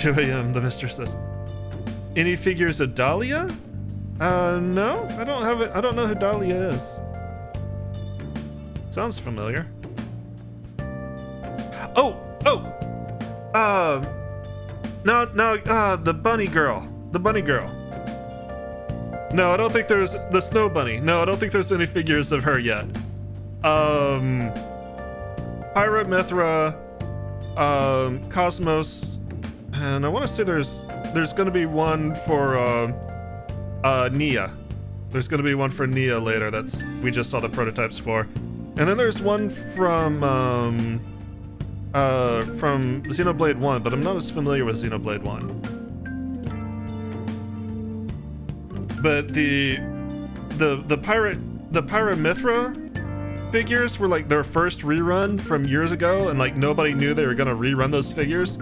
2 a.m., the mistress says. Any figures of Dahlia? No, I don't have it. I don't know who Dahlia is. Sounds familiar. The bunny girl. The bunny girl. No, I don't think there's the snow bunny. No, I don't think there's any figures of her yet. Pyra, Mithra, Cosmos, and I want to say there's going to be one for Nia. There's going to be one for Nia later. We just saw the prototypes for, and then there's one from Xenoblade 1, but I'm not as familiar with Xenoblade 1. But the Pyra Mithra figures were like their first rerun from years ago, and like nobody knew they were gonna rerun those figures,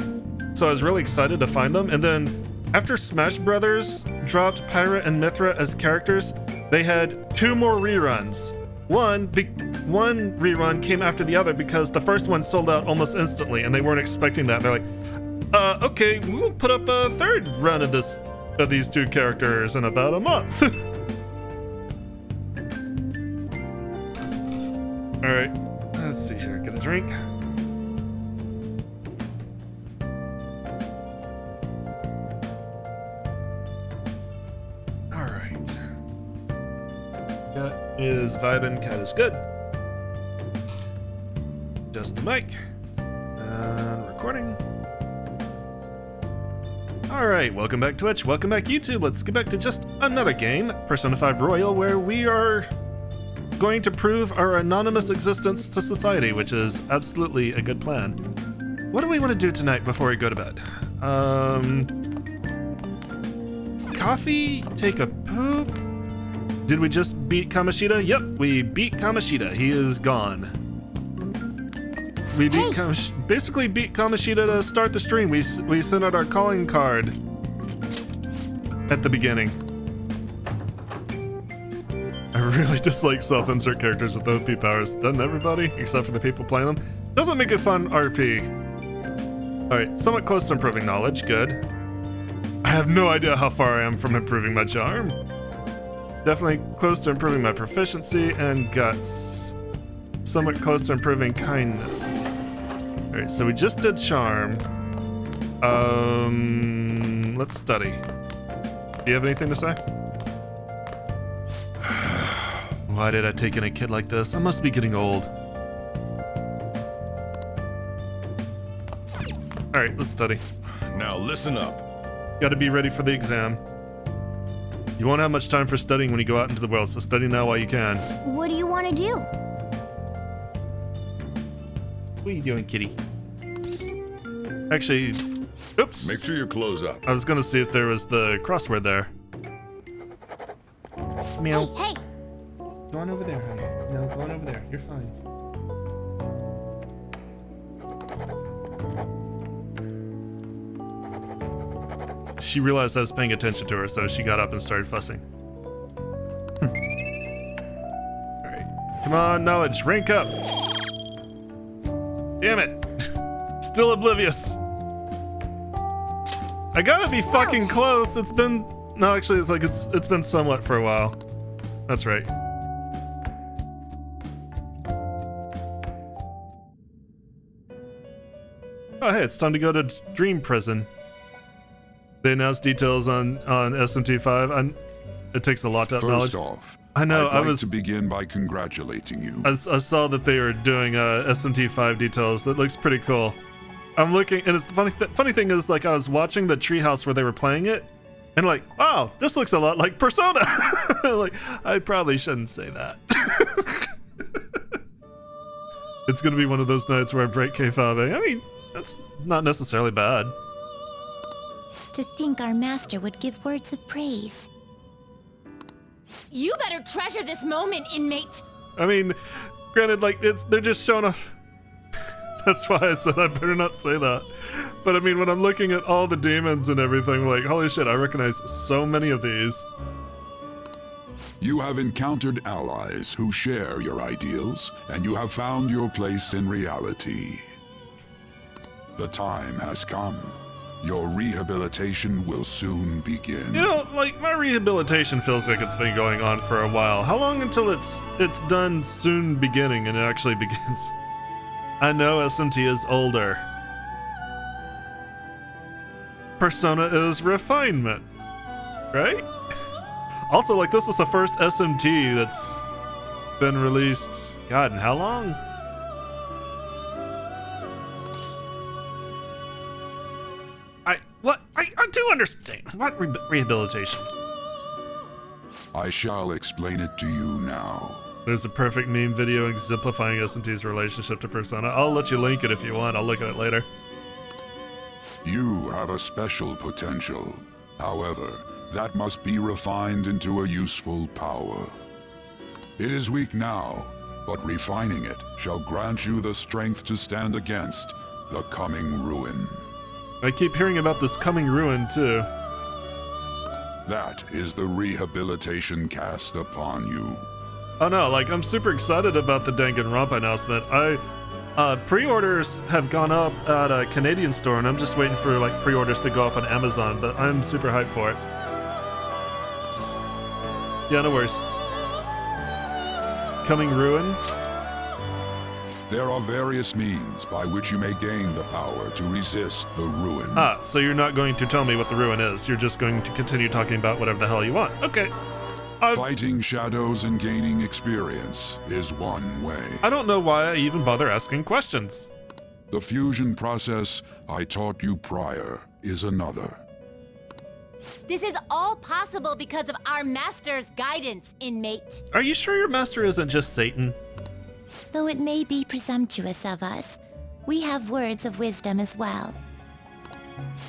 so I was really excited to find them. And then after Smash Brothers dropped Pyra and Mithra as characters, they had 2 more reruns. One rerun came after the other because the first one sold out almost instantly, and they weren't expecting that. They're like, okay, we'll put up a 3rd run of these 2 characters in about a month. All right, let's see here. Get a drink. All right. Cat is vibing. Cat is good. Just the mic. And recording. All right, welcome back Twitch. Welcome back YouTube. Let's get back to just another game, Persona 5 Royal, where we are going to prove our anonymous existence to society, which is absolutely a good plan. What do we want to do tonight before we go to bed? Coffee? Take a poop? Did we just beat Kamoshida? Yep, we beat Kamoshida. He is gone. We beat basically beat Kamoshida to start the stream. We sent out our calling card at the beginning. I really dislike self-insert characters with OP powers. Doesn't everybody? Except for the people playing them. Doesn't make it fun RP. Alright, somewhat close to improving knowledge. Good. I have no idea how far I am from improving my charm. Definitely close to improving my proficiency and guts. Somewhat close to improving kindness. Alright, so we just did charm. Let's study. Do you have anything to say? Why did I take in a kid like this? I must be getting old. Alright, let's study. Now listen up. Gotta be ready for the exam. You won't have much time for studying when you go out into the world, so study now while you can. What do you want to do? What are you doing, kitty? Actually, oops. Make sure your clothes up. I was gonna see if there was the crossword there. Meow. Hey! Go on over there, honey. No, go on over there. You're fine. She realized I was paying attention to her, so she got up and started fussing. Alright. Come on, knowledge. Rank up. Damn it. Still oblivious. I gotta be fucking close. It's been... No, actually, it's like it's been somewhat for a while. That's right. Oh, hey, it's time to go to Dream Prison. They announced details on SMT5. It takes a lot to have knowledge. First off, I know. I'd like to begin by congratulating you. I saw that they were doing SMT5 details. It looks pretty cool. I'm looking, and it's the funny thing is, like, I was watching the treehouse where they were playing it, and like, wow, this looks a lot like Persona. Like, I probably shouldn't say that. It's gonna be one of those nights where I break kayfabe. I mean, that's not necessarily bad. To think our master would give words of praise. You better treasure this moment, inmate. I mean, granted, like, they're just showing off. That's why I said I better not say that. But I mean, when I'm looking at all the demons and everything, like, holy shit, I recognize so many of these. You have encountered allies who share your ideals, and you have found your place in reality. The time has come. Your rehabilitation will soon begin. You know, like, my rehabilitation feels like it's been going on for a while. How long until it's done soon beginning and it actually begins? I know SMT is older. Persona is refinement, right? Also, like, this is the first SMT that's been released, God, in how long? I do understand. What rehabilitation? I shall explain it to you now. There's a perfect meme video exemplifying SMT's relationship to Persona. I'll let you link it if you want. I'll look at it later. You have a special potential. However, that must be refined into a useful power. It is weak now, but refining it shall grant you the strength to stand against the coming ruin. I keep hearing about this coming ruin, too. That is the rehabilitation cast upon you. Oh no, like, I'm super excited about the Danganronpa announcement. Pre-orders have gone up at a Canadian store, and I'm just waiting for, like, pre-orders to go up on Amazon, but I'm super hyped for it. Yeah, no worries. Coming ruin? There are various means by which you may gain the power to resist the ruin. Ah, so you're not going to tell me what the ruin is. You're just going to continue talking about whatever the hell you want. Okay. Fighting shadows and gaining experience is one way. I don't know why I even bother asking questions. The fusion process I taught you prior is another. This is all possible because of our master's guidance, inmate. Are you sure your master isn't just Satan? Though it may be presumptuous of us, we have words of wisdom as well.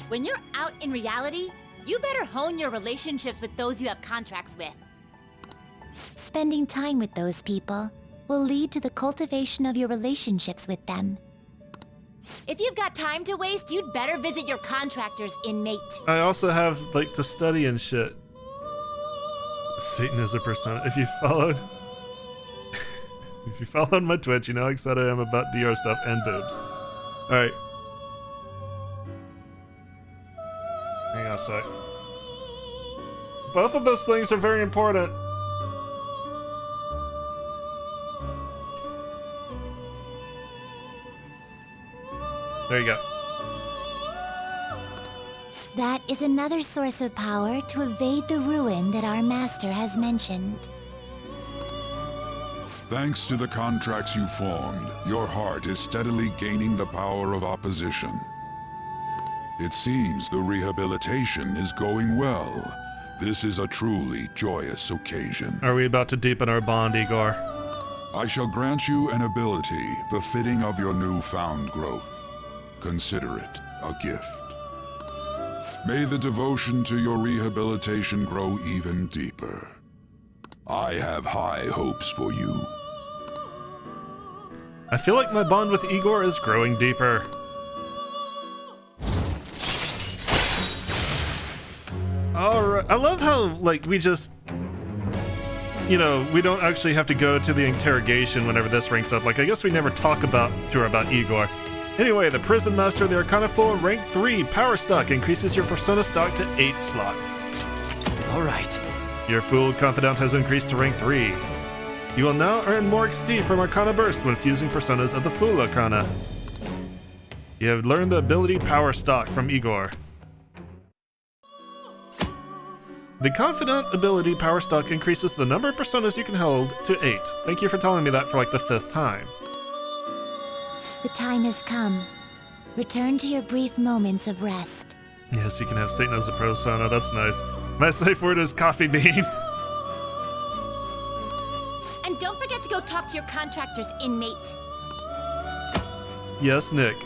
When you're out in reality, you better hone your relationships with those you have contracts with. Spending time with those people will lead to the cultivation of your relationships with them. If you've got time to waste, you'd better visit your contractors, inmate. I also have, like, to study and shit. Satan is a persona. If you followed my Twitch, you know how excited I am about DR stuff and boobs. Alright. Hang on a sec. Both of those things are very important. There you go. That is another source of power to evade the ruin that our master has mentioned. Thanks to the contracts you formed, your heart is steadily gaining the power of opposition. It seems the rehabilitation is going well. This is a truly joyous occasion. Are we about to deepen our bond, Igor? I shall grant you an ability befitting of your newfound growth. Consider it a gift. May the devotion to your rehabilitation grow even deeper. I have high hopes for you. I feel like my bond with Igor is growing deeper. Alright, I love how, like, we just... You know, we don't actually have to go to the interrogation whenever this ranks up. Like, I guess we never talk to her about Igor. Anyway, the Prison Master of the Arcana 4 Rank 3 Power Stock increases your Persona stock to 8 slots. Alright. Your Fool Confidant has increased to Rank 3. You will now earn more XP from Arcana Burst when fusing Personas of the Fool Arcana. You have learned the ability Power Stock from Igor. The Confidant ability Power Stock increases the number of Personas you can hold to 8. Thank you for telling me that for like the 5th time. The time has come. Return to your brief moments of rest. Yes, you can have Satan as a persona. That's nice. My safe word is coffee bean. And don't forget to go talk to your contractors, inmate. Yes, Nick.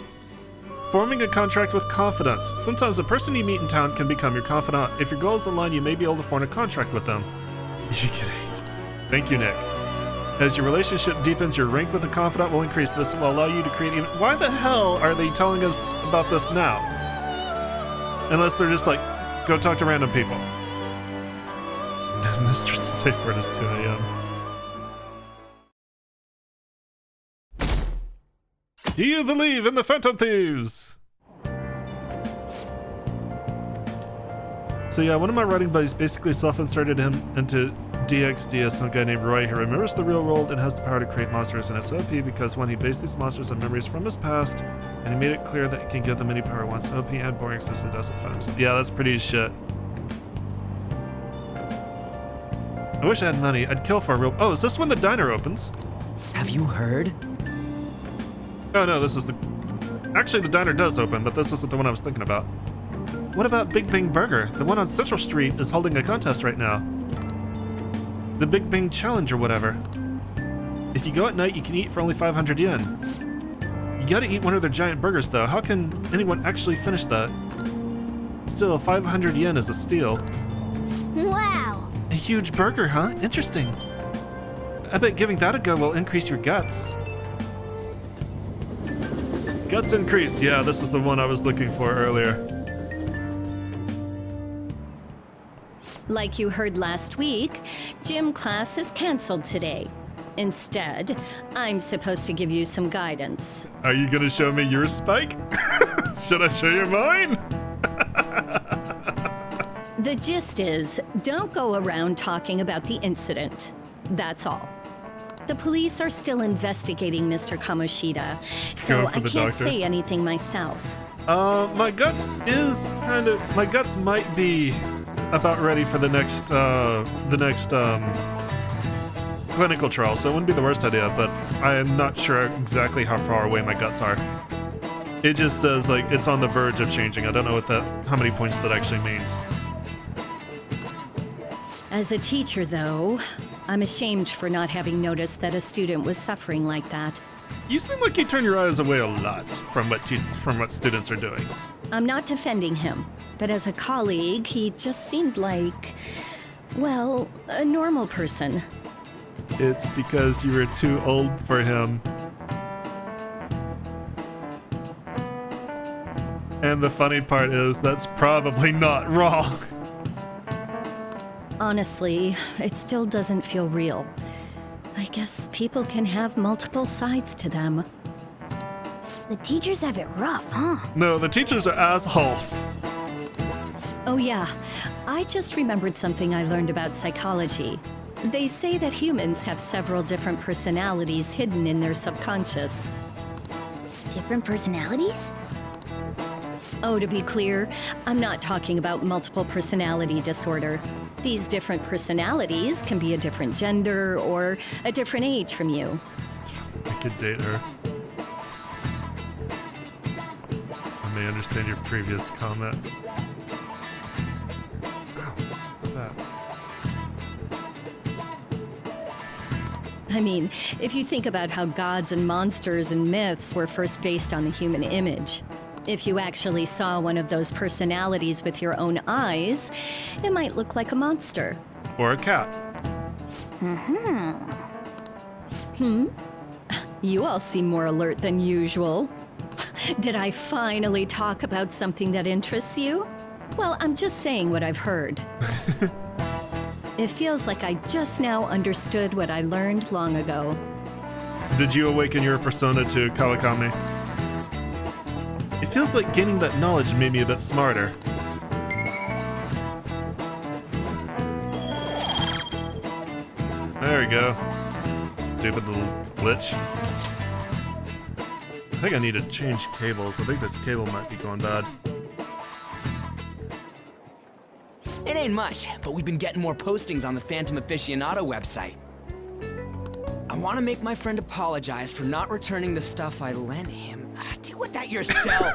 Forming a contract with confidants. Sometimes a person you meet in town can become your confidant. If your goals align, you may be able to form a contract with them. You get 8. Thank you, Nick. As your relationship deepens, your rank with a confidant will increase. This will allow you to create even... Why the hell are they telling us about this now? Unless they're just like, go talk to random people. Mistress' safe word is 2 a.m. Do you believe in the Phantom Thieves? So yeah, one of my writing buddies basically self-inserted him into DXD as some guy named Roy who remembers the real world and has the power to create monsters, and it's OP because when he based these monsters on memories from his past, and he made it clear that he can give them any power once. OP and boring since he doesn't find himself. Yeah, that's pretty shit. I wish I had money. I'd kill for a real... Oh, is this when the diner opens? Have you heard? Oh no, this is the... Actually, the diner does open, but this isn't the one I was thinking about. What about Big Bang Burger? The one on Central Street is holding a contest right now. The Big Bang Challenge or whatever. If you go at night, you can eat for only 500 yen. You gotta eat one of their giant burgers though. How can anyone actually finish that? Still, 500 yen is a steal. Wow! A huge burger, huh? Interesting. I bet giving that a go will increase your guts. Guts increase. Yeah, this is the one I was looking for earlier. Like you heard last week, gym class is canceled today. Instead, I'm supposed to give you some guidance. Are you gonna show me your spike? Should I show you mine? The gist is, don't go around talking about the incident. That's all. The police are still investigating Mr. Kamoshida, so Go for I the can't doctor. say anything myself. My guts might be about ready for the next clinical trial, so it wouldn't be the worst idea, but I am not sure exactly how far away my guts are. It just says, like, it's on the verge of changing. I don't know how many points that actually means. As a teacher, though, I'm ashamed for not having noticed that a student was suffering like that. You seem like you turn your eyes away a lot from what students are doing. I'm not defending him, but as a colleague, he just seemed like, well, a normal person. It's because you were too old for him. And the funny part is, that's probably not wrong. Honestly, it still doesn't feel real. I guess people can have multiple sides to them. The teachers have it rough, huh? No, the teachers are assholes. Oh yeah, I just remembered something I learned about psychology. They say that humans have several different personalities hidden in their subconscious. Different personalities? Oh, to be clear, I'm not talking about multiple personality disorder. These different personalities can be a different gender or a different age from you. I could date her. I may understand your previous comment. Ow, what's that? I mean, if you think about how gods and monsters and myths were first based on the human image, if you actually saw one of those personalities with your own eyes, it might look like a monster. Or a cat. You all seem more alert than usual. Did I finally talk about something that interests you? Well, I'm just saying what I've heard. It feels like I just now understood what I learned long ago. Did you awaken your persona to Kawakami? It feels like gaining that knowledge made me a bit smarter. There we go. Stupid little glitch. I think I need to change cables. I think this cable might be going bad. It ain't much, but we've been getting more postings on the Phantom Aficionado website. I want to make my friend apologize for not returning the stuff I lent him. Deal with that yourself.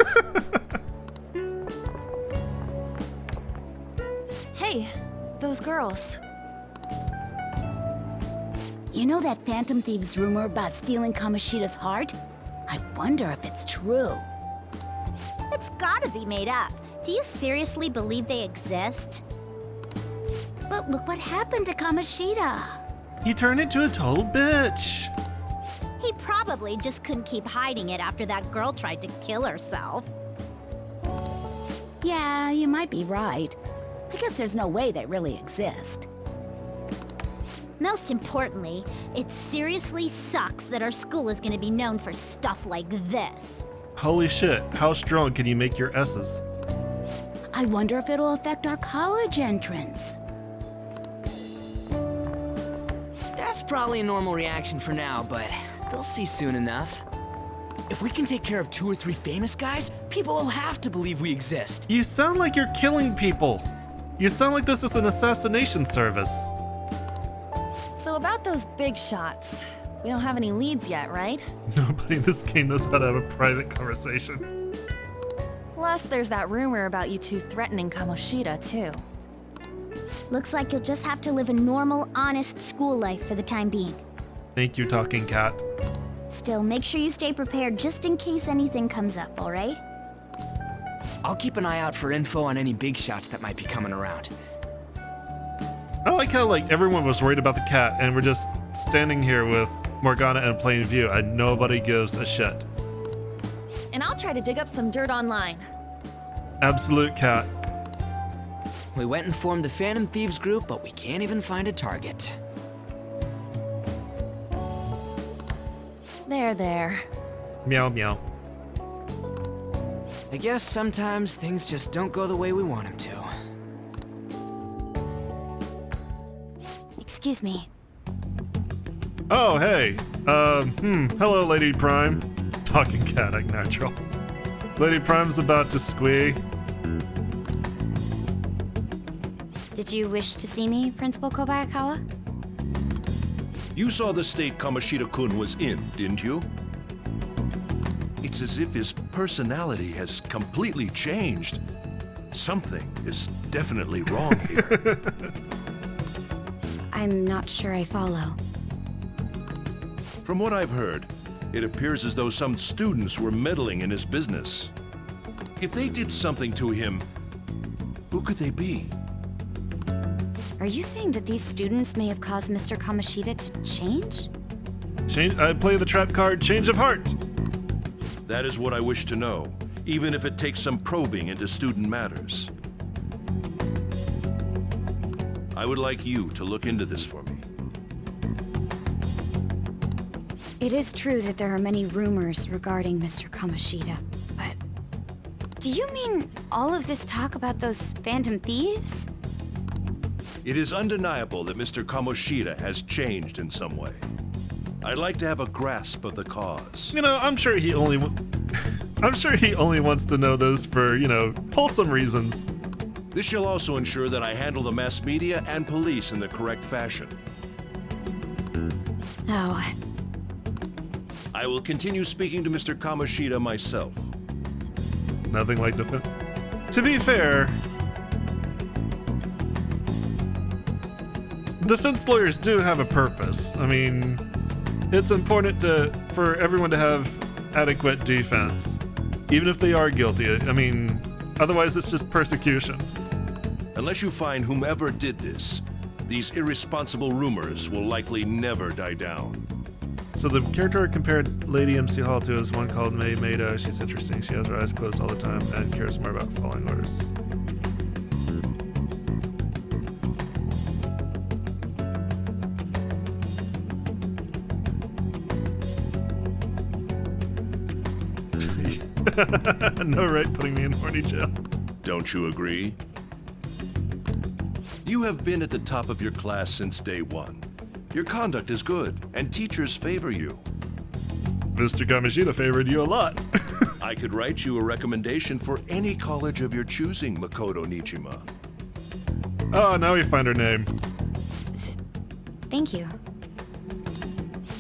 Hey, those girls. You know that Phantom Thieves rumor about stealing Kamoshida's heart? I wonder if it's true. It's gotta be made up. Do you seriously believe they exist? But look what happened to Kamoshida. He turned into a total bitch. He probably just couldn't keep hiding it after that girl tried to kill herself. Yeah, you might be right. I guess there's no way they really exist. Most importantly, it seriously sucks that our school is gonna be known for stuff like this. Holy shit, how strong can you make your S's? I wonder if it'll affect our college entrance. That's probably a normal reaction for now, but they'll see soon enough. If we can take care of 2 or 3 famous guys, people will have to believe we exist. You sound like you're killing people. You sound like this is an assassination service. So about those big shots, we don't have any leads yet, right? Nobody in this game knows how to have a private conversation. Plus, there's that rumor about you two threatening Kamoshida, too. Looks like you'll just have to live a normal, honest school life for the time being. Thank you, talking cat. Still, make sure you stay prepared just in case anything comes up, alright? I'll keep an eye out for info on any big shots that might be coming around. I like how like everyone was worried about the cat, and we're just standing here with Morgana in plain view, and nobody gives a shit. And I'll try to dig up some dirt online. Absolute cat. We went and formed the Phantom Thieves group, but we can't even find a target. There. Meow meow. I guess sometimes things just don't go the way we want them to. Excuse me. Oh hey. Hello, Lady Prime. Talking cat, act natural. Lady Prime's about to squee. Did you wish to see me, Principal Kobayakawa? You saw the state Kamoshida-kun was in, didn't you? It's as if his personality has completely changed. Something is definitely wrong here. I'm not sure I follow. From what I've heard, it appears as though some students were meddling in his business. If they did something to him, who could they be? Are you saying that these students may have caused Mr. Kamoshida to change? I play the trap card, change of heart. That is what I wish to know, even if it takes some probing into student matters. I would like you to look into this for me. It is true that there are many rumors regarding Mr. Kamoshida, but... Do you mean all of this talk about those Phantom Thieves? It is undeniable that Mr. Kamoshida has changed in some way. I'd like to have a grasp of the cause. You know, I'm sure he only wants to know this for, wholesome reasons. This shall also ensure that I handle the mass media and police in the correct fashion. Oh, I will continue speaking to Mr. Kamoshida myself. Nothing like defense. To be fair, defense lawyers do have a purpose. I mean, it's important for everyone to have adequate defense, even if they are guilty. I mean, otherwise it's just persecution. Unless you find whomever did this, these irresponsible rumors will likely never die down. So the character compared Lady MC Hall to is one called May Maida. She's interesting. She has her eyes closed all the time and cares more about following orders. No right putting me in horny jail. Don't you agree? You have been at the top of your class since day one. Your conduct is good, and teachers favor you. Mr. Kamoshida favored you a lot. I could write you a recommendation for any college of your choosing, Makoto Nijima. Oh, now we find her name. thank you.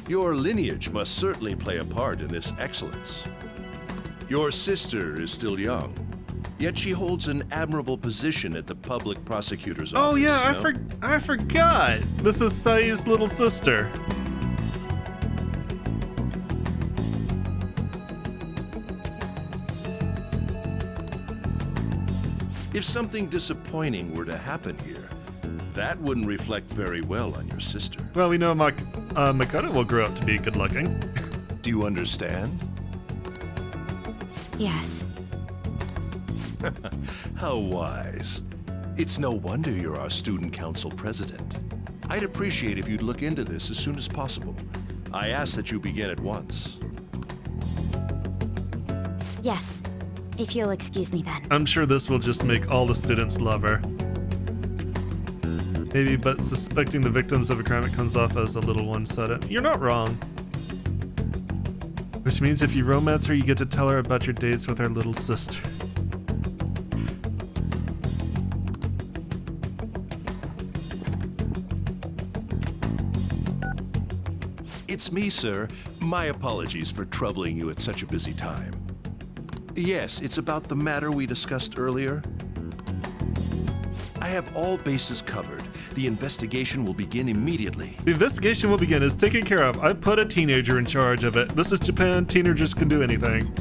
Your lineage must certainly play a part in this excellence. Your sister is still young, yet she holds an admirable position at the public prosecutor's office. Oh yeah, no? I forgot. This is Sai's little sister. If something disappointing were to happen here, that wouldn't reflect very well on your sister. Well, we know Makoto will grow up to be good looking. Do you understand? Yes. How wise. It's no wonder you're our student council president. I'd appreciate if you'd look into this as soon as possible. I ask that you begin at once. Yes. If you'll excuse me then. I'm sure this will just make all the students love her. Maybe, but suspecting the victims of a crime, it comes off as a little one-sided. You're not wrong. Which means if you romance her, you get to tell her about your dates with her little sister. It's me, sir. My apologies for troubling you at such a busy time. Yes, it's about the matter we discussed earlier. I have all bases covered. The investigation will begin immediately. The investigation will begin. It's taken care of. I put a teenager in charge of it. This is Japan. Teenagers can do anything.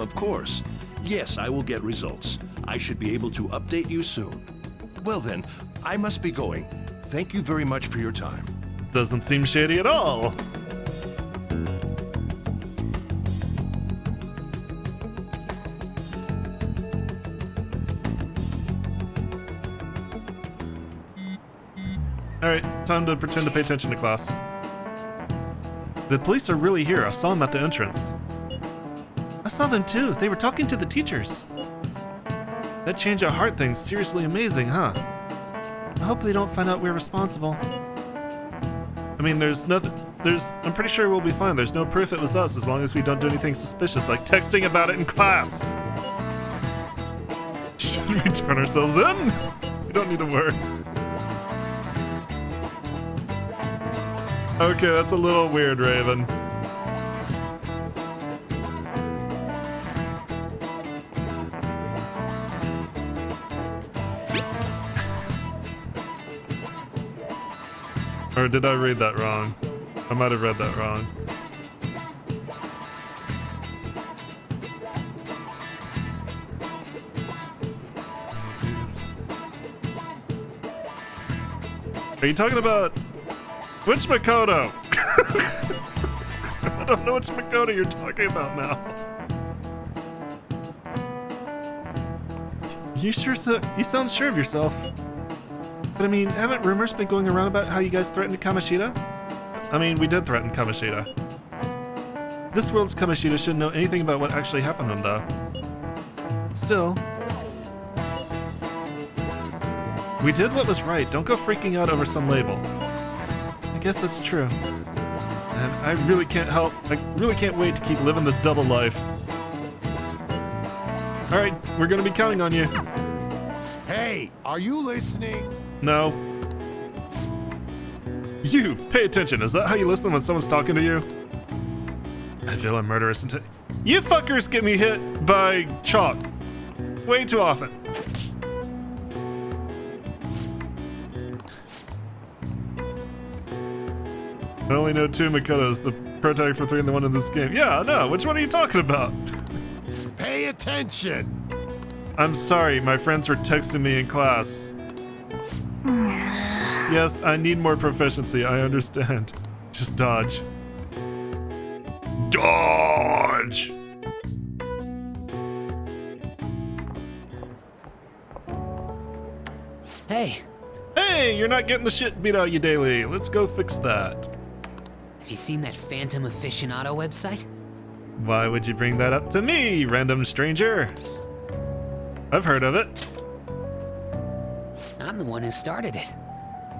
Of course. Yes, I will get results. I should be able to update you soon. Well then, I must be going. Thank you very much for your time. Doesn't seem shady at all. Alright, time to pretend to pay attention to class. The police are really here. I saw them at the entrance. I saw them too. They were talking to the teachers. That change of heart thing's seriously amazing, huh? I hope they don't find out we're responsible. I mean, I'm pretty sure we'll be fine. There's no proof it was us as long as we don't do anything suspicious like texting about it in class. Should we turn ourselves in? We don't need to worry. Okay, that's a little weird, Raven. Or did I read that wrong? I might have read that wrong. Are you talking about which Makoto? I don't know which Makoto you're talking about now. You sound sure of yourself. But I mean, haven't rumors been going around about how you guys threatened Kamoshida? I mean, we did threaten Kamoshida. This world's Kamoshida shouldn't know anything about what actually happened to him, though. Still. We did what was right. Don't go freaking out over some label. I guess that's true. And I really can't wait to keep living this double life. Alright, we're gonna be counting on you. Hey, are you listening? No. You, pay attention. Is that how you listen when someone's talking to you? I feel a murderous intent. You fuckers get me hit by chalk way too often. I only know 2 Makotos, the protagonist for 3 and the one in this game. Yeah, I know. Which one are you talking about? Pay attention! I'm sorry, my friends were texting me in class. Yes, I need more proficiency, I understand. Just dodge. Dodge! Hey, Hey, you're not getting the shit beat out of you daily. Let's go fix that. have you seen that Phantom Aficionado website? Why would you bring that up to me, random stranger? I've heard of it. I'm the one who started it.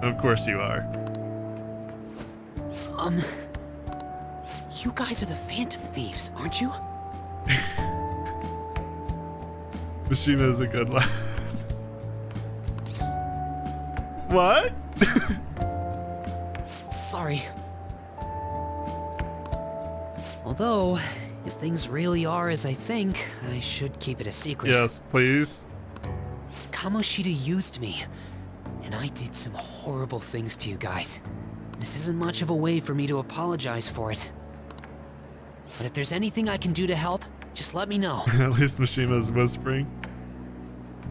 Of course you are. You guys are the Phantom Thieves, aren't you? Mishima is a good laugh. What? Sorry. Although, if things really are as I think, I should keep it a secret. Yes, please. Kamoshida used me, and I did some horrible things to you guys. This isn't much of a way for me to apologize for it. But if there's anything I can do to help, just let me know. At least Mishima is whispering.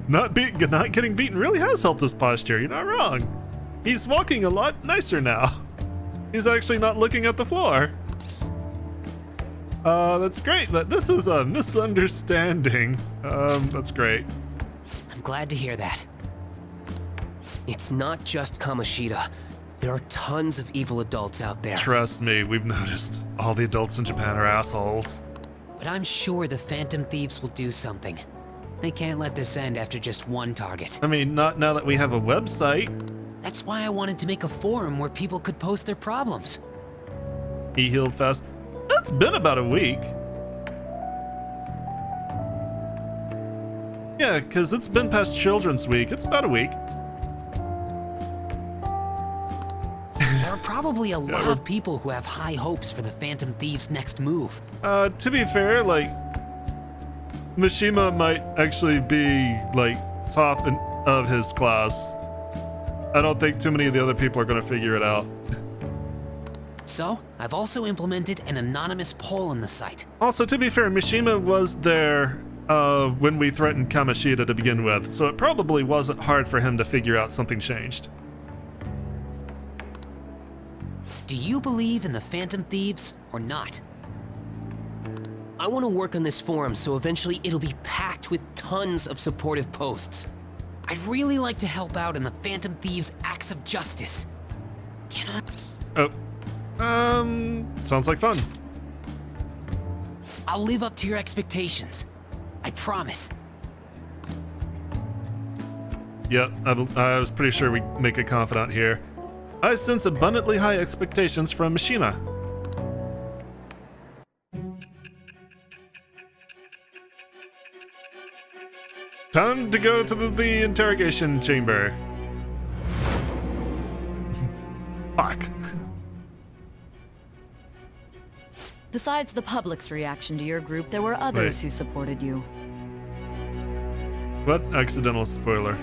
Not getting beaten really has helped his posture, you're not wrong. He's walking a lot nicer now. He's actually not looking at the floor. That's great, but this is a misunderstanding. That's great. I'm glad to hear that. It's not just Kamoshida. There are tons of evil adults out there. Trust me, we've noticed. All the adults in Japan are assholes. but I'm sure the Phantom Thieves will do something. They can't let this end after just one target. I mean, not now that we have a website. That's why I wanted to make a forum where people could post their problems. He healed fast. It's been about a week. Yeah, because it's been past Children's Week. It's about a week. There are probably a lot of people who have high hopes for the Phantom Thieves' next move. To be fair, like, Mishima might actually be, like, top of his class. I don't think too many of the other people are going to figure it out. So, I've also implemented an anonymous poll on the site. Also, to be fair, Mishima was there when we threatened Kamoshida to begin with, so it probably wasn't hard for him to figure out something changed. Do you believe in the Phantom Thieves or not? I want to work on this forum so eventually it'll be packed with tons of supportive posts. I'd really like to help out in the Phantom Thieves' acts of justice. Can I? Oh. Sounds like fun. I'll live up to your expectations. I promise. Yep, I was pretty sure we'd make a confidant here. I sense abundantly high expectations from Mishima. Time to go to the interrogation chamber. Fuck. Besides the public's reaction to your group, there were others who supported you. What accidental spoiler?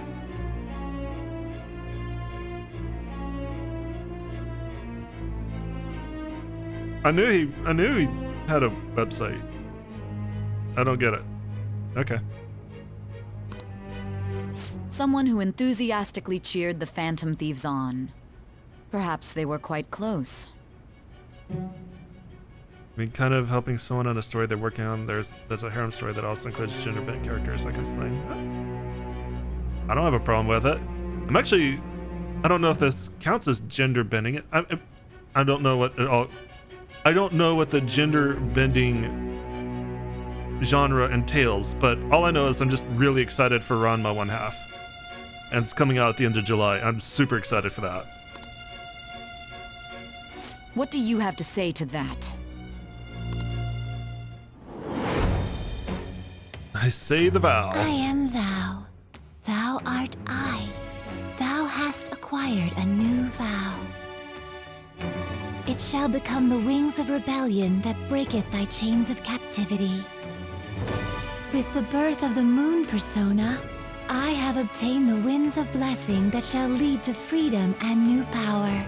I knew he had a website. I don't get it. Okay. Someone who enthusiastically cheered the Phantom Thieves on. Perhaps they were quite close. I mean, kind of helping someone on a story they're working on. There's a harem story that also includes gender-bent characters. I can explain. I don't have a problem with it. I don't know if this counts as gender bending. I don't know what it all. I don't know what the gender bending genre entails, but all I know is I'm just really excited for Ranma 1/2. And it's coming out at the end of July. I'm super excited for that. What do you have to say to that? I say the vow. I am thou. Thou art I. Thou hast acquired a new vow. It shall become the wings of rebellion that breaketh thy chains of captivity. With the birth of the moon persona, I have obtained the winds of blessing that shall lead to freedom and new power.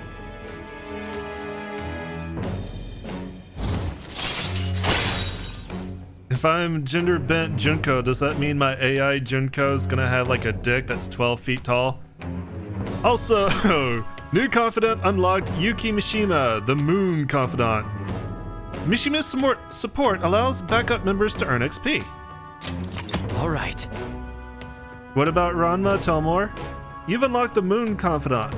If I'm gender bent Junko, does that mean my AI Junko is gonna have like a dick that's 12 feet tall? Also, new confidant unlocked, Yuki Mishima, the Moon Confidant. Mishima's support allows backup members to earn XP. All right. What about Ranma, tell more? You've unlocked the Moon Confidant.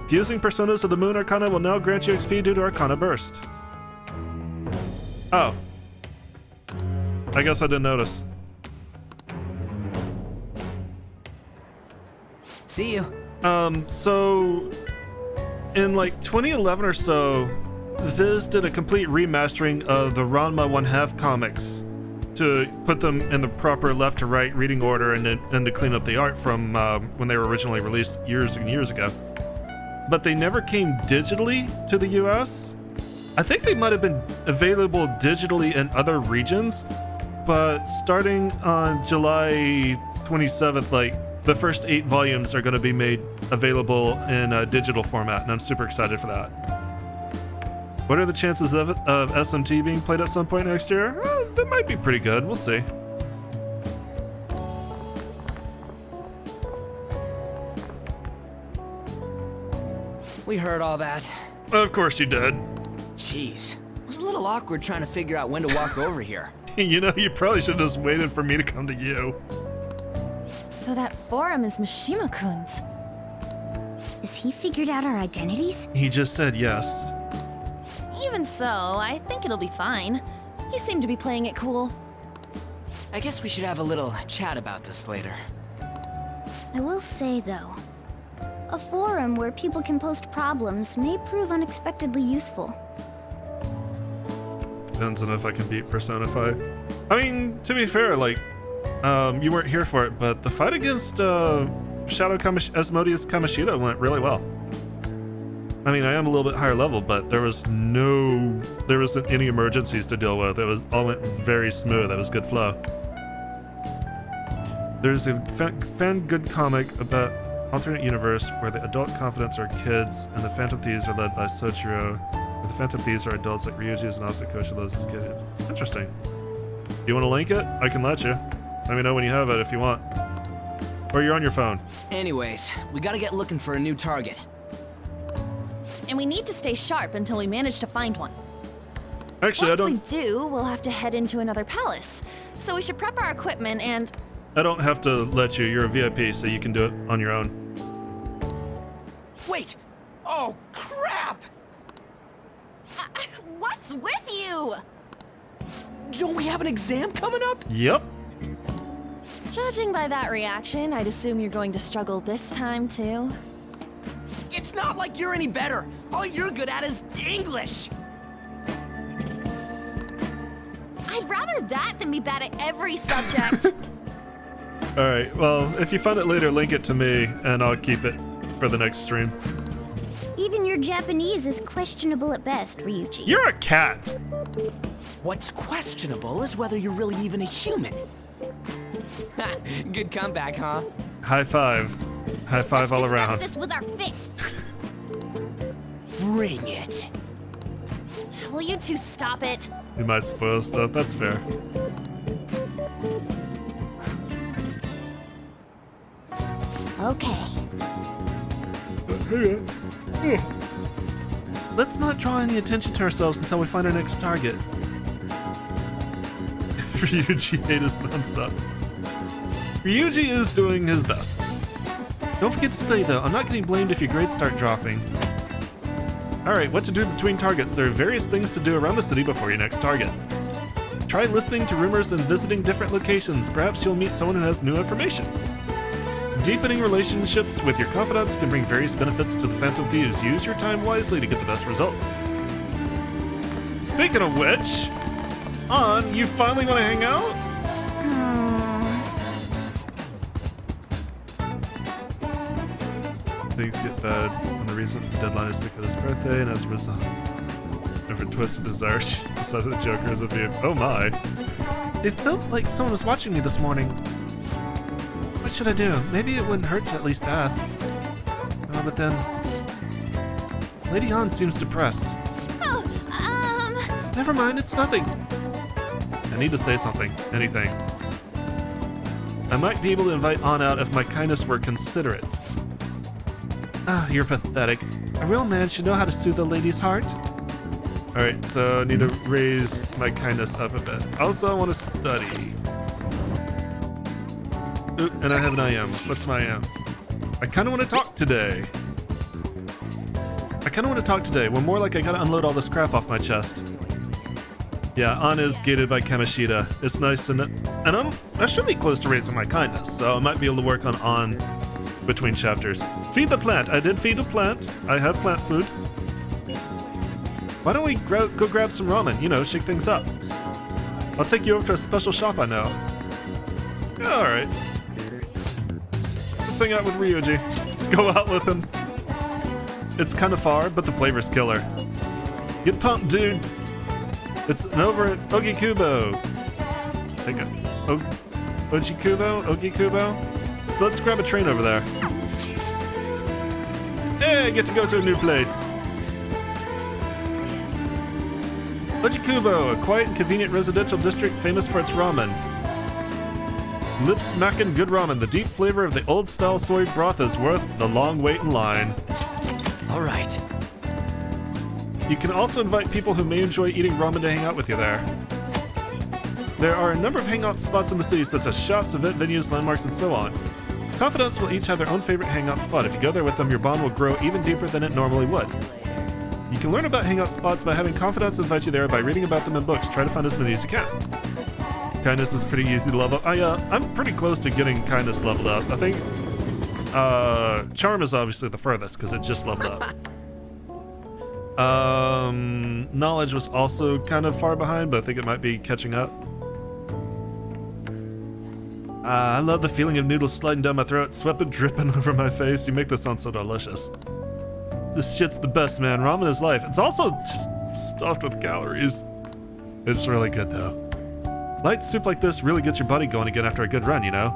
Fusing personas of the Moon Arcana will now grant you XP due to Arcana Burst. Oh. I guess I didn't notice. See you. So in like 2011 or so, Viz did a complete remastering of the Ranma 1/2 comics to put them in the proper left to right reading order and to clean up the art from when they were originally released years and years ago. But they never came digitally to the US. I think they might have been available digitally in other regions, but starting on July 27th, like the first 8 volumes are going to be made available in a digital format, and I'm super excited for that. What are the chances of SMT being played at some point next year? That might be pretty good. We'll see. We heard all that. Of course you did. Jeez. It was a little awkward trying to figure out when to walk over here. You know, you probably should have just waited for me to come to you. So that forum is Mishima-kun's. Has he figured out our identities? He just said yes. Even so, I think it'll be fine. He seemed to be playing it cool. I guess we should have a little chat about this later. I will say, though, a forum where people can post problems may prove unexpectedly useful. Depends on if I can beat Persona 5. I mean, to be fair, like, you weren't here for it, but the fight against Asmodeus Kamoshida went really well. I mean, I am a little bit higher level, but there wasn't any emergencies to deal with. It was all went very smooth. It was good flow. There's a fan good comic about alternate universe where the adult confidants are kids and the Phantom Thieves are led by Soichiro, where the Phantom Thieves are adults like Ryuji's and Asako loves his kid. Interesting. Do you want to link it? I can let you. Let me know when you have it if you want. Or you're on your phone. Anyways, we gotta get looking for a new target. And we need to stay sharp until we manage to find one. Actually, Once we do, we'll have to head into another palace. So we should prep our equipment and... I don't have to let you. You're a VIP, so you can do it on your own. Wait! Oh, crap! What's with you? Don't we have an exam coming up? Yep. Judging by that reaction, I'd assume you're going to struggle this time, too. It's not like you're any better. All you're good at is English. I'd rather that than be bad at every subject. Alright, well, if you find it later, link it to me, and I'll keep it for the next stream. Even your Japanese is questionable at best, Ryuji. You're a cat! What's questionable is whether you're really even a human. Good comeback, huh? High five. High five all around. Let's discuss this with our fists. Bring it. Will you two stop it? You might spoil stuff, that's fair. Okay. Let's not draw any attention to ourselves until we find our next target. Ryuji hate us nonstop. Ryuji is doing his best. Don't forget to study though. I'm not getting blamed if your grades start dropping. Alright, what to do between targets. There are various things to do around the city before your next target. Try listening to rumors and visiting different locations. Perhaps you'll meet someone who has new information. Deepening relationships with your confidants can bring various benefits to the Phantom Thieves. Use your time wisely to get the best results. Speaking of which, you finally want to hang out? Things get bad when the reason for the deadline is because of his birthday, and as a result, over twisted desire, she decided the Joker is a view. Oh my. It felt like someone was watching me this morning. What should I do? Maybe it wouldn't hurt to at least ask. But then... Lady Han seems depressed. Never mind, it's nothing. I need to say something. Anything. I might be able to invite Han out if my kindness were considerate. You're pathetic. A real man should know how to soothe a lady's heart. Alright, so I need to raise my kindness up a bit. Also, I want to study. Ooh, and I have an IM. What's my IM? I kind of want to talk today. Well, more like I gotta unload all this crap off my chest. Yeah, An is gated by Kamoshida. It's nice to know. And I should be close to raising my kindness, so I might be able to work on An between chapters. Feed the plant. I did feed a plant. I have plant food. Why don't we go grab some ramen? You know, shake things up. I'll take you over to a special shop I know. Alright. Let's hang out with Ryuji. Let's go out with him. It's kind of far, but the flavor's killer. Get pumped, dude. It's over at Ogikubo. Ogikubo? So let's grab a train over there. Hey, get to go to a new place. Ogikubo, a quiet and convenient residential district famous for its ramen. Lip-smacking good ramen. The deep flavor of the old-style soy broth is worth the long wait in line. All right. You can also invite people who may enjoy eating ramen to hang out with you there. There are a number of hangout spots in the city, such as shops, event venues, landmarks, and so on. Confidants will each have their own favorite hangout spot. If you go there with them, your bond will grow even deeper than it normally would. You can learn about hangout spots by having confidants invite you there by reading about them in books. Try to find as many as you can. Kindness is pretty easy to level up. I'm pretty close to getting kindness leveled up. I think charm is obviously the furthest because it just leveled up. Knowledge was also kind of far behind, but I think it might be catching up. I love the feeling of noodles sliding down my throat, sweat dripping over my face. You make this sound so delicious. This shit's the best, man. Ramen is life. It's also just stuffed with calories. It's really good, though. Light soup like this really gets your body going again after a good run, you know?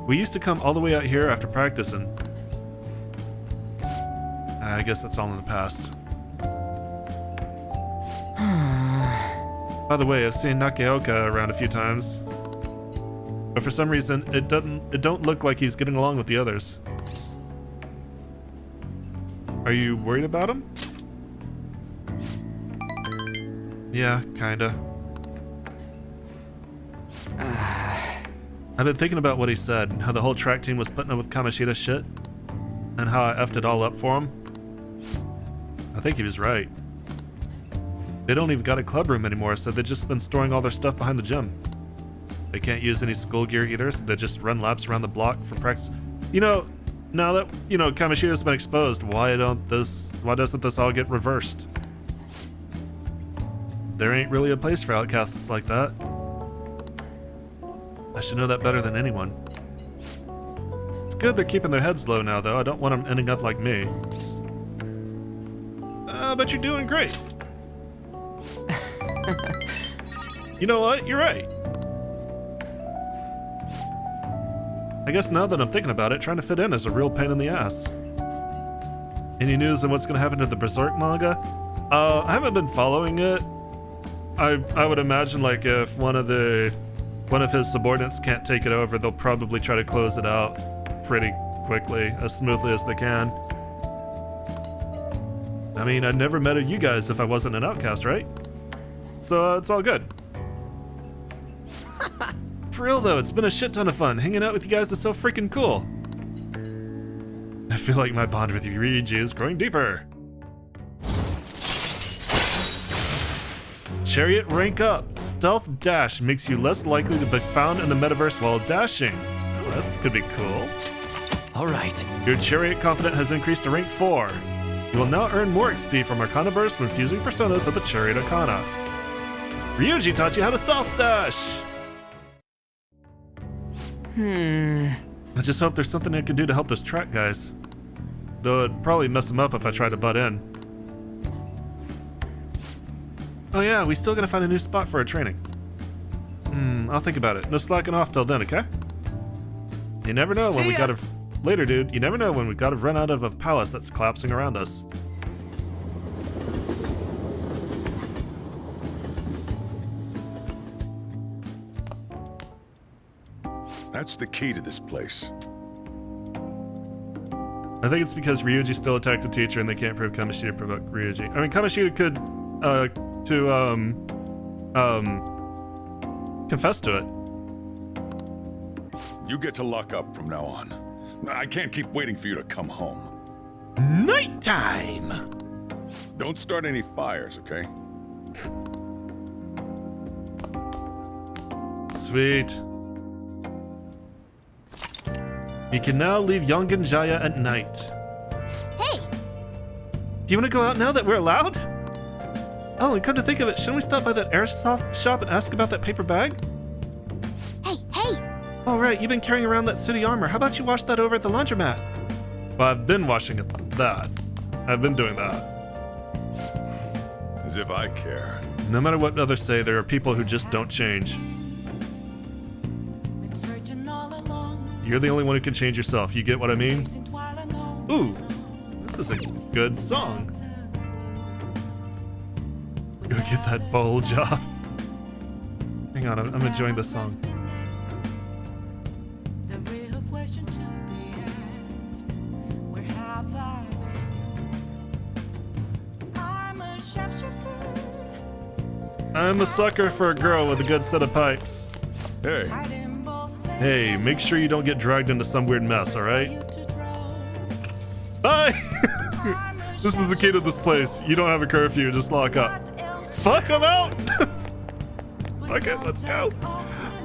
We used to come all the way out here after practice, and I guess that's all in the past. By the way, I've seen Nakeoka around a few times, but for some reason, it don't look like he's getting along with the others. Are you worried about him? Yeah, kinda. I've been thinking about what he said, how the whole track team was putting up with Kamoshida's shit, and how I effed it all up for him. I think he was right. They don't even got a club room anymore, so they've just been storing all their stuff behind the gym. They can't use any school gear either, so they just run laps around the block for practice. You know, now that, you know, Kamoshida's been exposed, why doesn't this all get reversed? There ain't really a place for outcasts like that. I should know that better than anyone. It's good they're keeping their heads low now, though. I don't want them ending up like me. But you're doing great. You know what? You're right. I guess now that I'm thinking about it, trying to fit in is a real pain in the ass. Any news on what's going to happen to the Berserk manga? I haven't been following it. I would imagine, like, if one of his subordinates can't take it over, they'll probably try to close it out pretty quickly, as smoothly as they can. I mean, I'd never met you guys if I wasn't an outcast, right? So it's all good. For real though, it's been a shit ton of fun. Hanging out with you guys is so freaking cool. I feel like my bond with Ryuji is growing deeper. Chariot rank up. Stealth dash makes you less likely to be found in the metaverse while dashing. Oh, that could be cool. Alright. Your chariot confident has increased to rank 4. You will now earn more XP from Arcana Burst when fusing personas of the Chariot Arcana. Ryuji taught you how to stealth dash! I just hope there's something I can do to help those track guys. Though it'd probably mess them up if I tried to butt in. Oh yeah, we still gotta find a new spot for our training. I'll think about it. No slacking off till then, okay? You never know when we gotta... Later, dude. You never know when we gotta run out of a palace that's collapsing around us. That's the key to this place. I think it's because Ryuji still attacked the teacher and they can't prove Kamoshida provoked Ryuji. I mean, Kamoshida could, confess to it. You get to lock up from now on. I can't keep waiting for you to come home. Nighttime! Don't start any fires, okay? Sweet. You can now leave Yongan Jaya at night. Hey! Do you want to go out now that we're allowed? Oh, and come to think of it, shouldn't we stop by that airsoft shop and ask about that paper bag? Hey, hey! Oh right, you've been carrying around that sooty armor. How about you wash that over at the laundromat? Well, I've been washing that. I've been doing that. As if I care. No matter what others say, there are people who just don't change. You're the only one who can change yourself. You get what I mean? Ooh, this is a good song. Go get that bowl job. Hang on, I'm enjoying this song. I'm a sucker for a girl with a good set of pipes. Hey. Hey, make sure you don't get dragged into some weird mess, alright? Bye! This is the key to this place. You don't have a curfew, just lock up. Fuck, I'm out! Okay, let's go.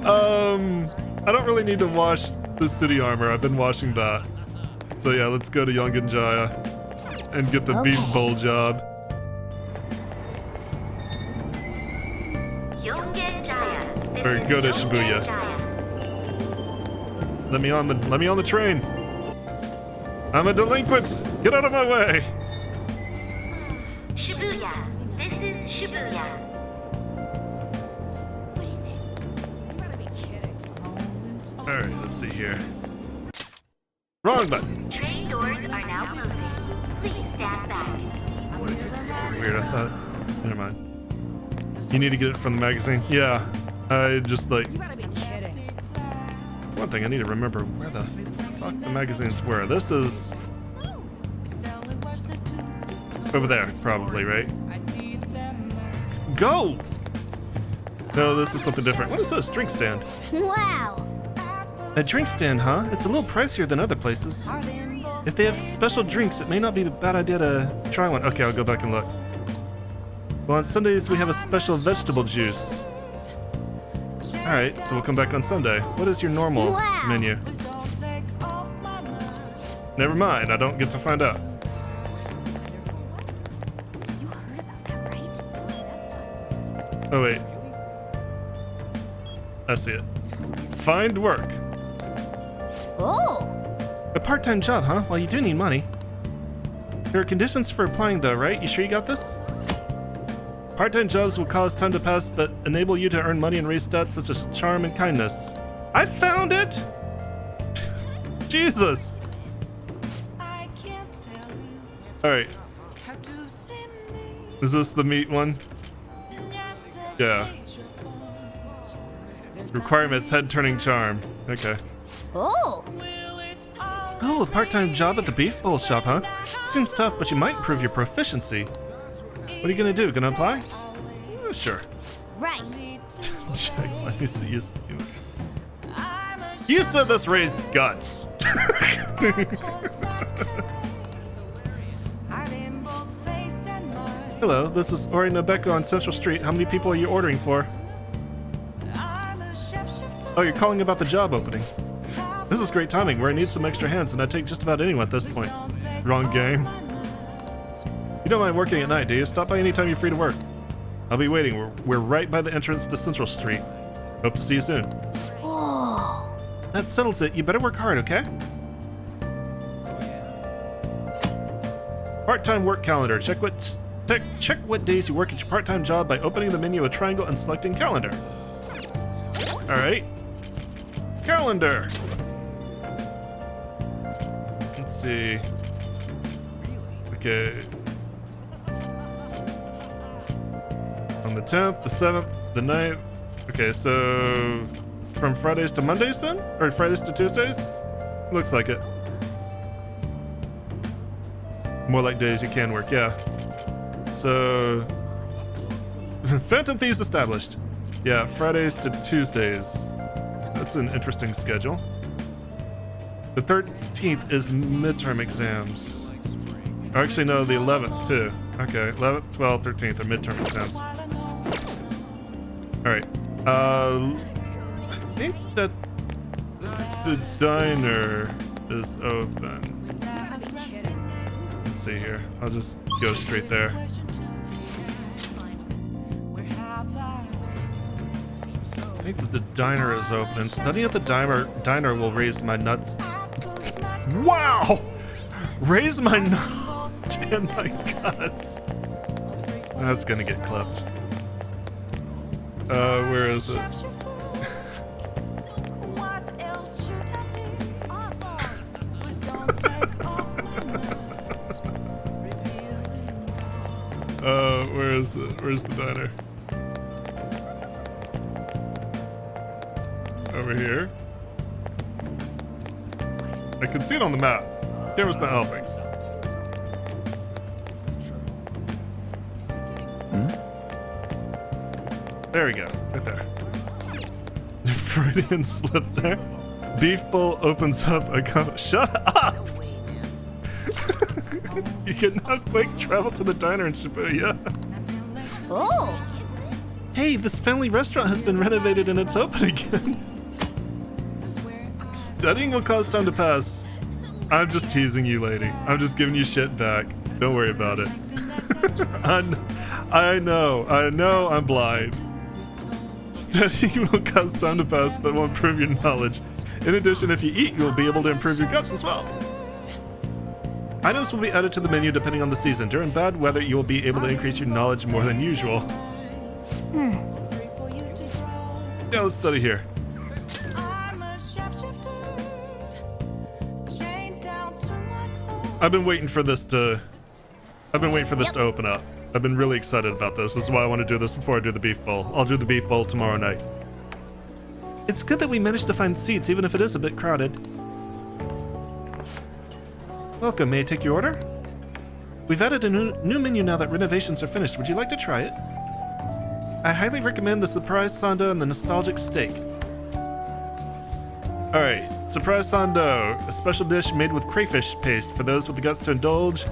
I don't really need to wash the city armor. I've been washing that. So yeah, let's go to Yongan Jaya and get the beef bowl job. Or go to Shibuya. Let me on the train. I'm a delinquent. Get out of my way. Shibuya. This is Shibuya. All right, let's see here. Wrong button. Train doors are now closing. Please stand back. Weird. I thought. Never mind. You need to get it from the magazine. Yeah. I just like. One thing I need to remember where the fuck the magazines were. This is over there, probably, right? Go! No, this is something different. What is this? Drink stand. Wow. A drink stand, huh? It's a little pricier than other places. If they have special drinks, it may not be a bad idea to try one. Okay, I'll go back and look. Well, on Sundays, we have a special vegetable juice. Alright, so we'll come back on Sunday. What is your normal menu? Never mind, I don't get to find out. You heard about that, right? Oh, wait. I see it. Find work. Oh! A part-time job, huh? Well, you do need money. There are conditions for applying, though, right? You sure you got this? Part-time jobs will cause time to pass, but enable you to earn money and raise stats such as charm and kindness. I found it! Jesus! Alright. Is this the meat one? Yeah. Requirements, head-turning charm. Okay. Oh! Oh, a part-time job at the beef bowl shop, huh? Seems tough, but you might improve your proficiency. What are you gonna do? Gonna apply? Sure. Right. Check. Let me see. You said this raised guts. Hello, this is Ori Nobeko on Central Street. How many people are you ordering for? Oh, you're calling about the job opening. This is great timing. Where I need some extra hands, and I take just about anyone at this point. Wrong game. You don't mind working at night, do you? Stop by anytime you're free to work. I'll be waiting. We're right by the entrance to Central Street. Hope to see you soon. Oh. That settles it. You better work hard, okay? Part-time work calendar. Check what days you work at your part-time job by opening the menu of a triangle and selecting calendar. All right. Calendar. Let's see. Okay. On the 10th, the 7th, the 9th. Okay, so from Fridays to Mondays then? Or Fridays to Tuesdays? Looks like it. More like days you can work, yeah. So Phantom Thieves established. Yeah, Fridays to Tuesdays. That's an interesting schedule. The 13th is midterm exams. Or actually, no, the 11th too. Okay, 11th, 12th, 13th are midterm exams. Alright. I think that the diner is open. Let's see here. I'll just go straight there. I think that the diner is open, and studying at the diner will raise my nuts. Wow! Raise my nuts and my guts. That's gonna get clipped. Where is it? Where is it? Where's the diner? Over here. I can see it on the map. There was the helping. There we go. Right there. Freudian slip there. Beef bowl opens up a cup. Shut up! You can now quick travel to the diner in Shibuya. Oh! Hey, this family restaurant has been renovated and it's open again. Studying will cause time to pass. I'm just teasing you, lady. I'm just giving you shit back. Don't worry about it. I know, I'm blind. Studying will cause time to pass, but won't improve your knowledge. In addition, if you eat, you'll be able to improve your guts as well. Items will be added to the menu depending on the season. During bad weather, you will be able to increase your knowledge more than usual. Yeah, let's study here. I've been waiting for this to open up. I've been really excited about this. This is why I want to do this before I do the beef bowl. I'll do the beef bowl tomorrow night. It's good that we managed to find seats, even if it is a bit crowded. Welcome, may I take your order? We've added a new menu now that renovations are finished. Would you like to try it? I highly recommend the surprise sando and the nostalgic steak. Alright, surprise sando, a special dish made with crayfish paste for those with the guts to indulge.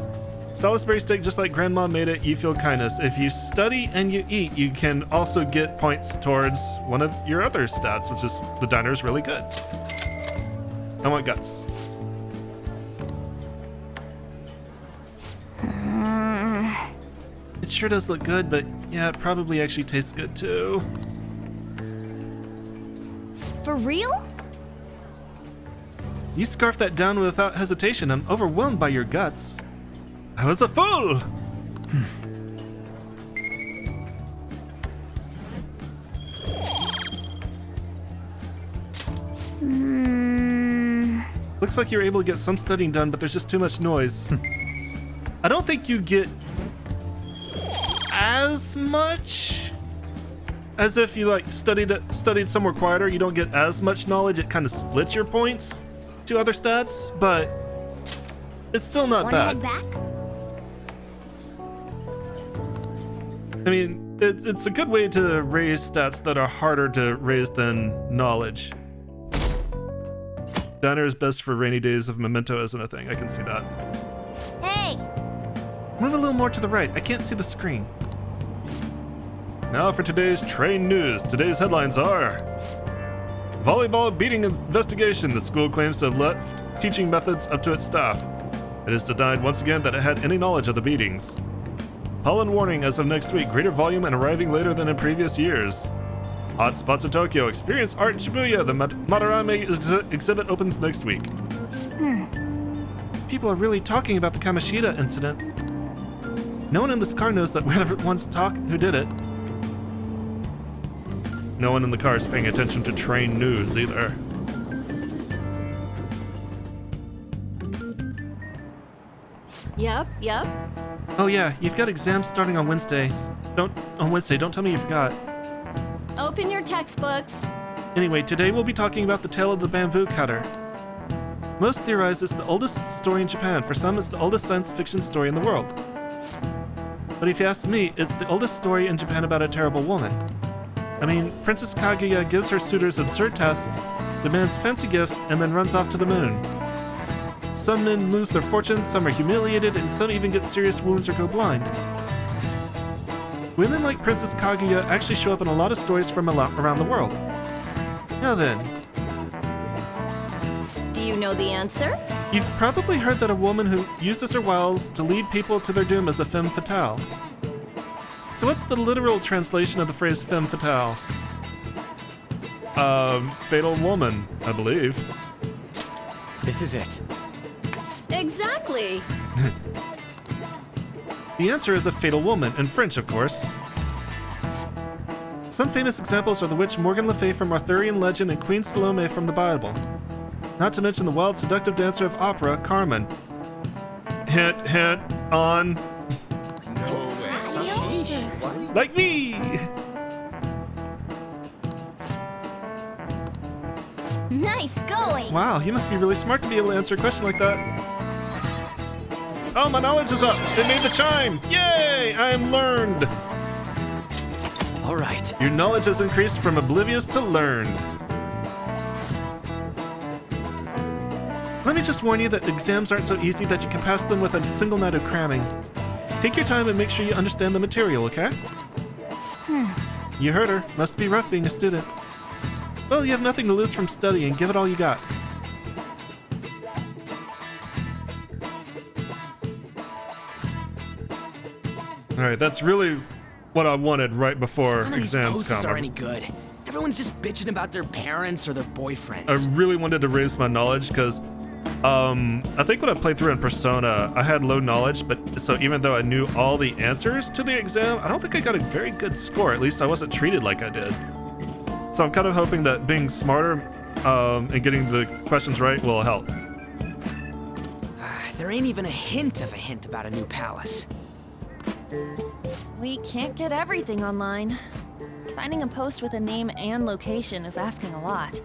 Salisbury steak, just like Grandma made it, you feel kindness. If you study and you eat, you can also get points towards one of your other stats, which is the diner is really good. I want guts. It sure does look good, but yeah, it probably actually tastes good too. For real? You scarfed that down without hesitation. I'm overwhelmed by your guts. I was a fool! Looks like you're able to get some studying done, but there's just too much noise. I don't think you get as much as if you like studied somewhere quieter. You don't get as much knowledge. It kind of splits your points to other stats, but it's still not bad. Wanna head back? I mean, it's a good way to raise stats that are harder to raise than knowledge. Diner is best for rainy days if Memento isn't a thing. I can see that. Hey! Move a little more to the right. I can't see the screen. Now for today's train news. Today's headlines are: volleyball beating investigation. The school claims to have left teaching methods up to its staff. It is denied once again that it had any knowledge of the beatings. Pollen warning as of next week. Greater volume and arriving later than in previous years. Hot spots in Tokyo. Experience art in Shibuya. The Madarame exhibit opens next week. People are really talking about the Kamoshida incident. No one in this car knows that we're the ones who did it. No one in the car is paying attention to train news either. Yep. Oh yeah, you've got exams starting on Wednesdays. Don't tell me you forgot. Open your textbooks. Anyway, today we'll be talking about the tale of the bamboo cutter. Most theorize it's the oldest story in Japan. For some, it's the oldest science fiction story in the world. But if you ask me, it's the oldest story in Japan about a terrible woman. I mean, Princess Kaguya gives her suitors absurd tasks, demands fancy gifts, and then runs off to the moon. Some men lose their fortunes, some are humiliated, and some even get serious wounds or go blind. Women like Princess Kaguya actually show up in a lot of stories from around the world. Now then. Do you know the answer? You've probably heard that a woman who uses her wiles to lead people to their doom is a femme fatale. So what's the literal translation of the phrase femme fatale? Fatal woman, I believe. This is it. Exactly. The answer is a fatal woman, in French, of course. Some famous examples are the witch Morgan Le Fay from Arthurian legend and Queen Salome from the Bible. Not to mention the wild, seductive dancer of opera, Carmen. Hint, on. No way. Like me! Nice going! Wow, you must be really smart to be able to answer a question like that. Oh, my knowledge is up! It made the chime! Yay! I am learned! All right. Your knowledge has increased from oblivious to learned. Let me just warn you that exams aren't so easy that you can pass them with a single night of cramming. Take your time and make sure you understand the material, okay? You heard her. Must be rough being a student. Well, you have nothing to lose from studying. Give it all you got. Alright, that's really what I wanted right before None of these exams posts come. are any good. Everyone's just bitching about their parents or their boyfriends. I really wanted to raise my knowledge because I think when I played through in Persona, I had low knowledge, but so even though I knew all the answers to the exam, I don't think I got a very good score. At least I wasn't treated like I did. So I'm kind of hoping that being smarter and getting the questions right will help. There ain't even a hint about a new palace. We can't get everything online. Finding a post with a name and location is asking a lot.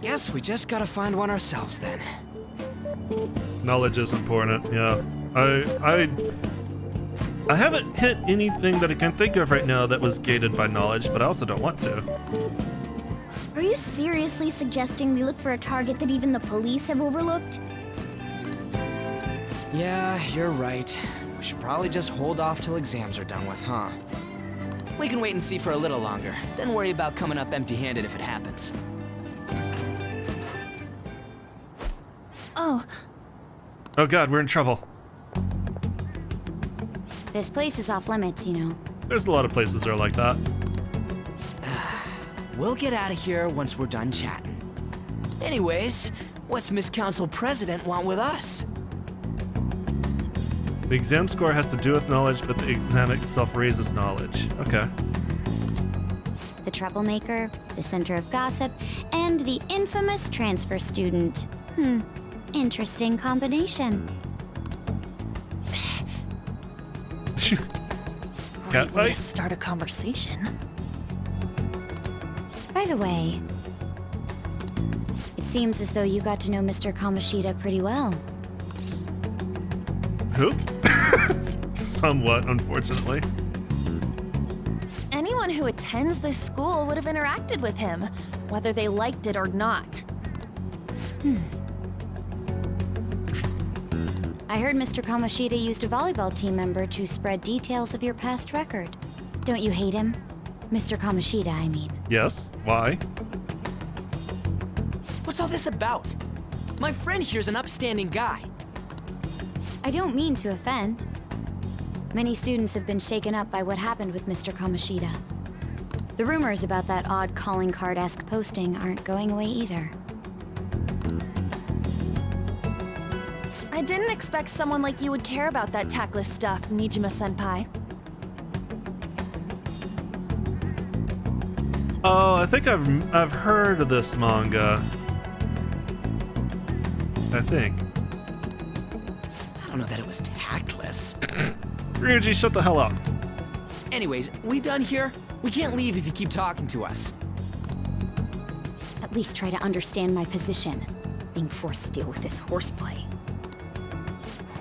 Guess we just gotta find one ourselves then. Knowledge is important, yeah. I haven't hit anything that I can think of right now that was gated by knowledge, but I also don't want to. Are you seriously suggesting we look for a target that even the police have overlooked? Yeah, you're right. We should probably just hold off till exams are done with, huh? We can wait and see for a little longer, then worry about coming up empty-handed if it happens. Oh. Oh god, we're in trouble. This place is off limits, you know. There's a lot of places that are like that. We'll get out of here once we're done chatting. Anyways, what's Miss Council President want with us? The exam score has to do with knowledge, but the exam itself raises knowledge. Okay. The troublemaker, the center of gossip, and the infamous transfer student. Interesting combination. Cat Great way to fight? start a conversation. By the way, it seems as though you got to know Mr. Kamoshida pretty well. Who? Somewhat, unfortunately. Anyone who attends this school would have interacted with him, whether they liked it or not. I heard Mr. Kamoshida used a volleyball team member to spread details of your past record. Don't you hate him? Mr. Kamoshida, I mean. Yes? Why? What's all this about? My friend here's an upstanding guy. I don't mean to offend. Many students have been shaken up by what happened with Mr. Kamoshida. The rumors about that odd calling card-esque posting aren't going away either. I didn't expect someone like you would care about that tactless stuff, Nijima-senpai. Oh, I think I've heard of this manga. I think. I don't know that it was tactless. Ryuji, shut the hell up. Anyways, we done here? We can't leave if you keep talking to us. At least try to understand my position. Being forced to deal with this horseplay.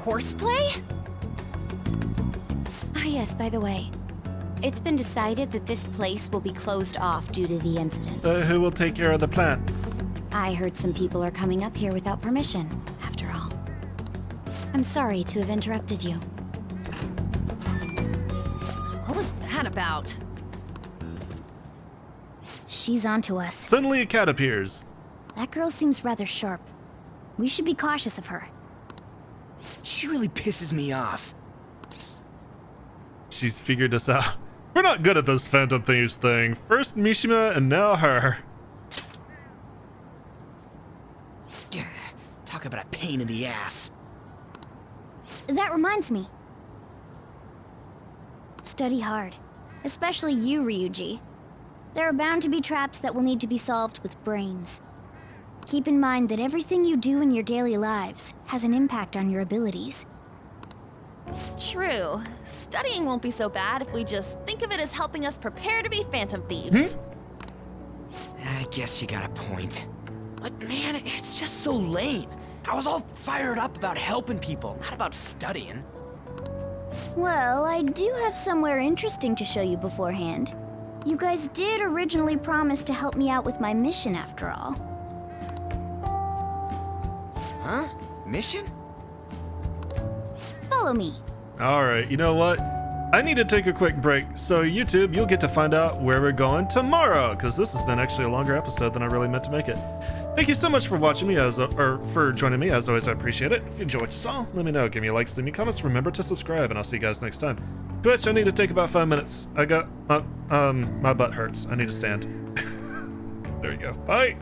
Horseplay? Ah yes, by the way. It's been decided that this place will be closed off due to the incident. Who will take care of the plants? I heard some people are coming up here without permission, after all. I'm sorry to have interrupted you. What was that about? She's onto us. Suddenly a cat appears. That girl seems rather sharp. We should be cautious of her. She really pisses me off. She's figured us out. We're not good at this Phantom Thieves thing. First Mishima and now her. Talk about a pain in the ass. That reminds me. Study hard. Especially you, Ryuji. There are bound to be traps that will need to be solved with brains. Keep in mind that everything you do in your daily lives has an impact on your abilities. True. Studying won't be so bad if we just think of it as helping us prepare to be Phantom Thieves. I guess you got a point. But man, it's just so lame. I was all fired up about helping people, not about studying. Well, I do have somewhere interesting to show you beforehand. You guys did originally promise to help me out with my mission after all. Mission? Follow me. All right, you know what? I need to take a quick break, so YouTube, you'll get to find out where we're going tomorrow, because this has been actually a longer episode than I really meant to make it. Thank you so much for watching me, or for joining me. As always, I appreciate it. If you enjoyed what you saw, let me know. Give me likes, leave me comments. Remember to subscribe, and I'll see you guys next time. Twitch, I need to take about 5 minutes. I got my butt hurts. I need to stand. There you go. Bye.